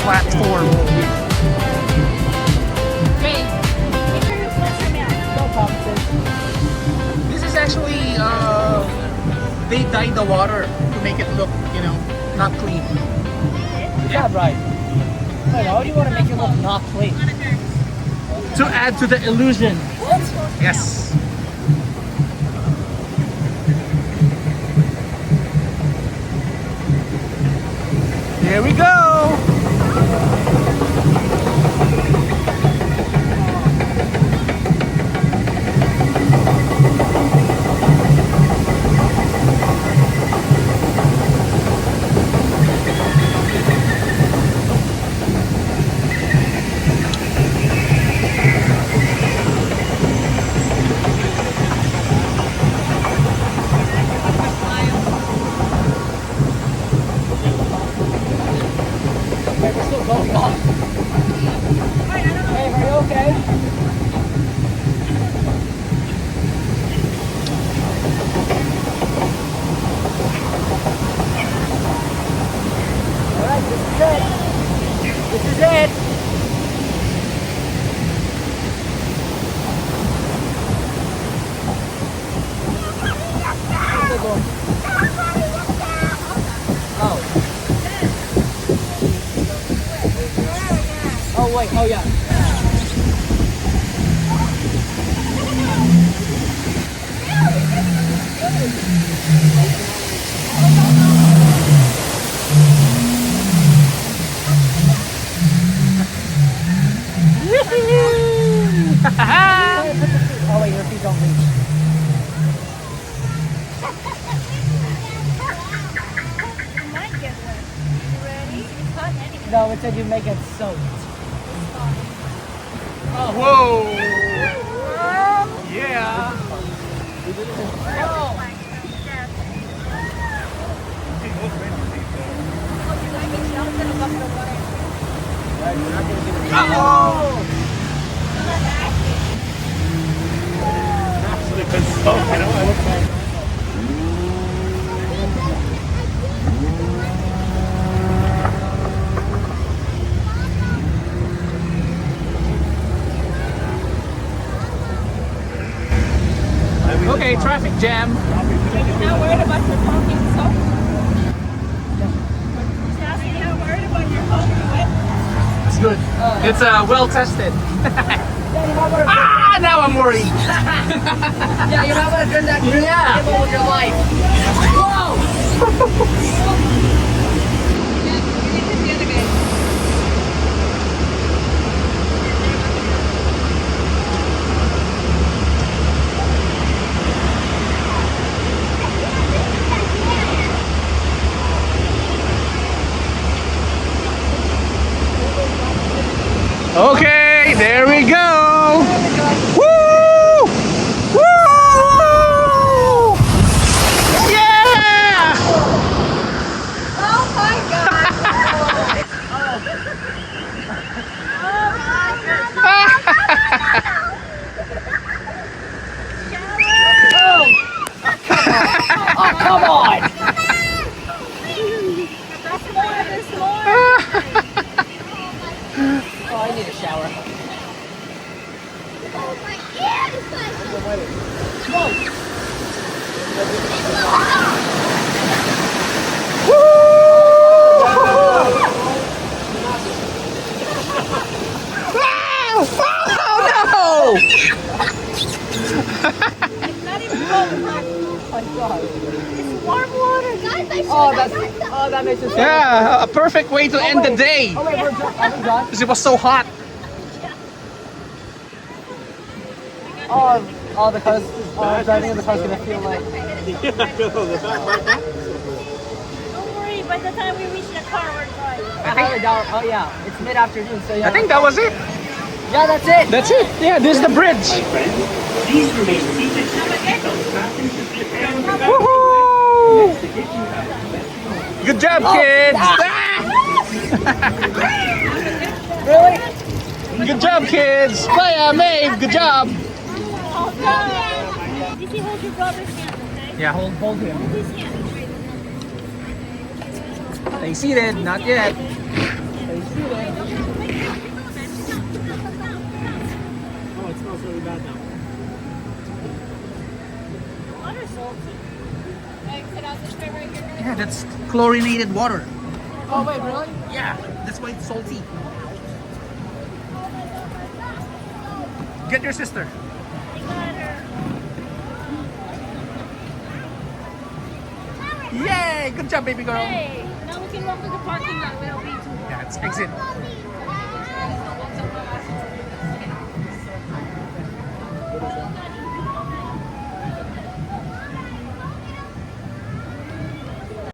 platform. This is actually they dyed the water to make it look, you know, not clean. Yeah, right. Wait, how do you want to make it look not clean? To add to the illusion. What? Yes. Here we go. Wait, we're still going on. Hey, are you okay? Alright, this is it. This is it. Oh. Oh wait, oh yeah. Oh wait, your feet don't reach. You might get wet. You ready? It's hot anyway. No, it said you make it soaked. Whoa! Yeah! Oh. Oh! Okay, traffic jam. You're not worried about your talking so? Sassy, you're not worried about your talking what? It's good. It's well tested. Now I'm worried. Yeah, you're not gonna turn that Yeah. table with your life. Okay, there we go. Woo! Woo! Yeah! Oh my god! Oh, come on! There's more! Oh, I need a shower. Oh my god! Oh It's not even cold, right? Oh my god. It's warm water, guys. I Oh, that makes it no! Yeah, a perfect way to end the day. Oh wait, are we done? Because it was so hot. Oh, the cars. Driving in the car's gonna feel like. Don't worry, by the time we reach the car, we're dry. Oh yeah, it's mid-afternoon, so yeah. I think that was it. Yeah, that's it. That's it. Yeah, this is the bridge. Please remain seated. Seatbelts fastened to seat belt. Woohoo! Good job, kids. Really? Good job, kids. Playa, Maeve, good job. Oh god! You can hold your brother's hand, okay? Yeah, hold him. Hold his hand. Stay seated, not yet. Water's salty. Yeah, that's chlorinated water. Oh wait, really? Yeah, that's why it's salty. Get your sister. I got her. Yay! Good job, baby girl. Hey, now we can walk to the parking lot without being too Yeah, let's exit. hot.